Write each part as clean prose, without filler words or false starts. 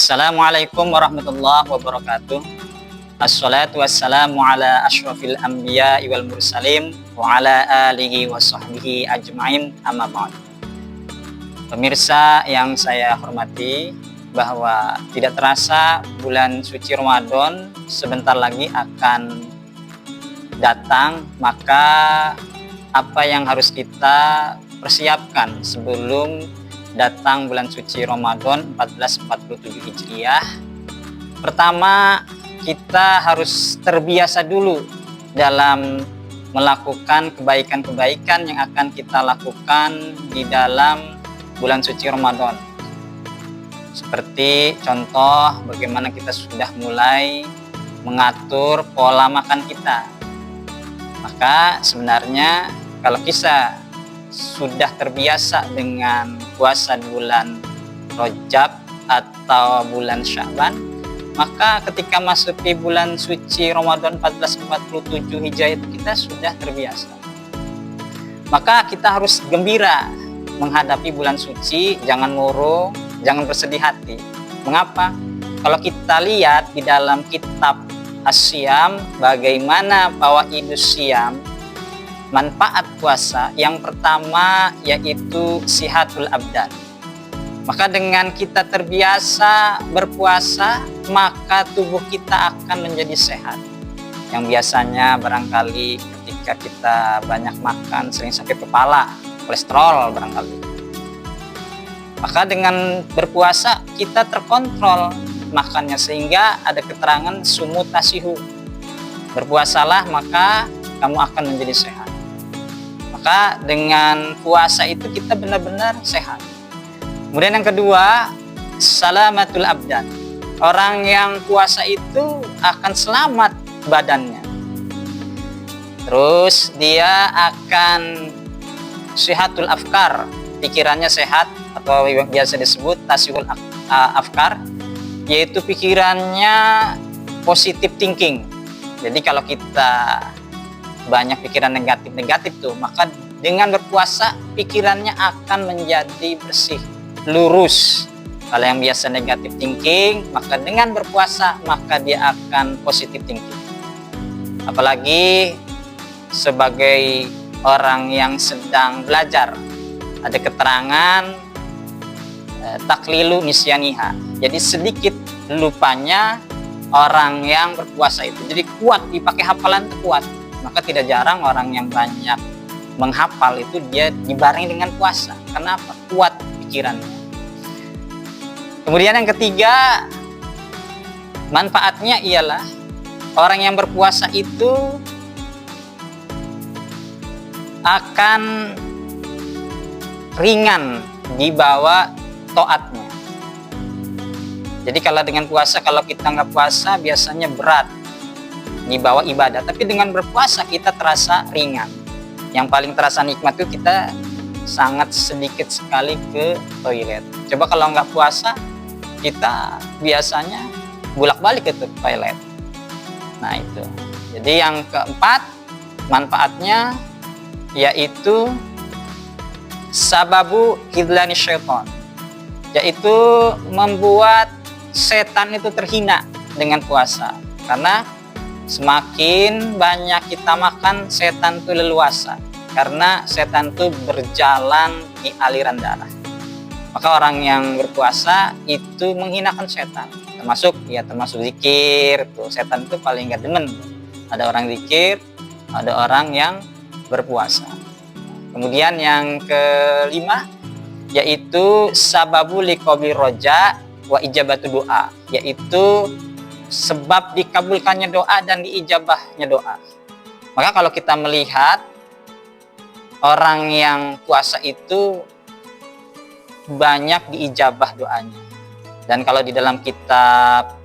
Assalamualaikum warahmatullahi wabarakatuh. Assalatu wassalamu ala asyrafil anbiya wal mursalin wa ala alihi wa sahbihi ajma'in, amma ba'd. Pemirsa yang saya hormati, bahwa tidak terasa bulan suci Ramadan sebentar lagi akan datang, maka apa yang harus kita persiapkan sebelum datang bulan suci Ramadan 1447 Hijriah? Pertama, kita harus terbiasa dulu dalam melakukan kebaikan-kebaikan yang akan kita lakukan di dalam bulan suci Ramadan. Seperti contoh bagaimana kita sudah mulai mengatur pola makan kita. Maka sebenarnya kalau kita sudah terbiasa dengan puasa bulan Rajab atau bulan Sya'ban, maka ketika masuk di bulan suci Ramadan 1447 Hijriah itu kita sudah terbiasa. Maka kita harus gembira menghadapi bulan suci, jangan murung, jangan bersedih hati. Mengapa? Kalau kita lihat di dalam kitab As-Siyam, bagaimana fawaidus Siyam, manfaat puasa, yang pertama yaitu sihatul abdan. Maka dengan kita terbiasa berpuasa, maka tubuh kita akan menjadi sehat. Yang biasanya barangkali ketika kita banyak makan sering sakit kepala, kolesterol barangkali. Maka dengan berpuasa kita terkontrol makannya, sehingga ada keterangan sumutasihu. Berpuasalah maka kamu akan menjadi sehat. Maka dengan puasa itu kita benar-benar sehat. Kemudian yang kedua, salamatul abdan. Orang yang puasa itu akan selamat badannya. Terus dia akan sihatul afkar, pikirannya sehat, atau biasa disebut tasihul afkar, yaitu pikirannya positive thinking. Jadi kalau kita banyak pikiran negatif tuh, maka dengan berpuasa pikirannya akan menjadi bersih, lurus. Kalau yang biasa negatif thinking, maka dengan berpuasa maka dia akan positive thinking. Apalagi sebagai orang yang sedang belajar, ada keterangan taklilu nisyaniha. Jadi sedikit lupanya orang yang berpuasa itu. Jadi kuat, dipakai hafalan itu kuat. Maka tidak jarang orang yang banyak menghafal itu dia dibarengi dengan puasa. Kenapa? Kuat pikirannya. Kemudian yang ketiga, manfaatnya ialah orang yang berpuasa itu akan ringan dibawa taatnya. Jadi kalau dengan puasa, kalau kita nggak puasa biasanya berat dibawa ibadah, tapi dengan berpuasa kita terasa ringan. Yang paling terasa nikmat itu kita sangat sedikit sekali ke toilet. Coba kalau nggak puasa, kita biasanya bolak-balik ke toilet. Nah itu. Jadi yang keempat, manfaatnya yaitu sababu khidlani syaitan, yaitu membuat setan itu terhina dengan puasa. Karena semakin banyak kita makan, setan itu leluasa. Karena setan itu berjalan di aliran darah. Maka orang yang berpuasa itu menghinakan setan. Termasuk zikir. Tuh, setan itu paling gak demen. Ada orang zikir, ada orang yang berpuasa. Kemudian yang kelima, yaitu sababu liqabli roja wa ijabatu doa, yaitu sebab dikabulkannya doa dan diijabahnya doa. Maka kalau kita melihat orang yang puasa itu banyak diijabah doanya. Dan kalau di dalam kitab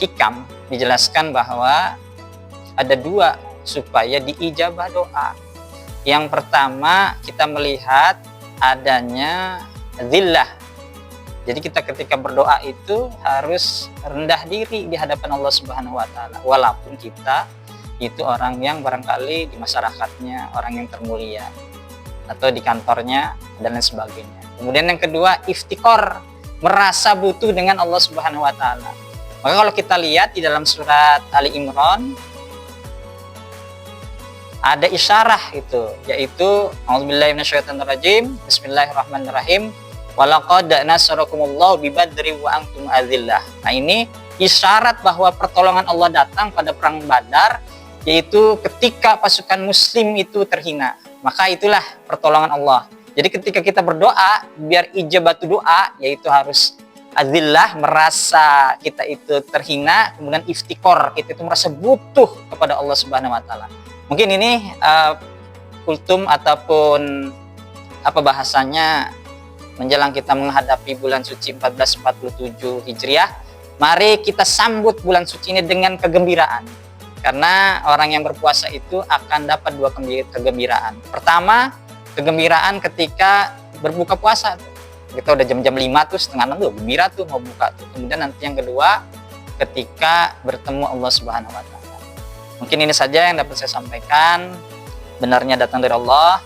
Hikam dijelaskan bahwa ada dua supaya diijabah doa. Yang pertama, kita melihat adanya zillah. Jadi kita ketika berdoa itu harus rendah diri di hadapan Allah Subhanahu wa taala, walaupun kita itu orang yang barangkali di masyarakatnya orang yang termulia atau di kantornya dan lain sebagainya. Kemudian yang kedua, iftikor, merasa butuh dengan Allah Subhanahu wa taala. Maka kalau kita lihat di dalam surat Ali Imran ada isyarah itu, yaitu a'udzubillahi minasyaitonirrajim, bismillahirrahmanirrahim, walaqad nasarakumullahu bibadri wa antum adzillah. Nah, ini isyarat bahwa pertolongan Allah datang pada perang Badar, yaitu ketika pasukan muslim itu terhina. Maka itulah pertolongan Allah. Jadi ketika kita berdoa, biar ijabatu doa, yaitu harus adzillah, merasa kita itu terhina, kemudian iftikor, kita itu merasa butuh kepada Allah Subhanahu wa taala. Mungkin ini kultum ataupun apa bahasanya menjelang kita menghadapi bulan suci 1447 Hijriah. Mari kita sambut bulan suci ini dengan kegembiraan. Karena orang yang berpuasa itu akan dapat dua kegembiraan. Pertama, kegembiraan ketika berbuka puasa. Kita udah jam-jam 5 tuh, setengah 6 tuh gembira tuh mau buka tuh. Kemudian nanti yang kedua, ketika bertemu Allah Subhanahu wa taala. Mungkin ini saja yang dapat saya sampaikan. Benarnya datang dari Allah,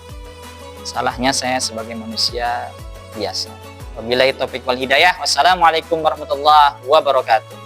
salahnya saya sebagai manusia biasa. Wabillahi taufiq wal hidayah. Wassalamualaikum warahmatullahi wabarakatuh.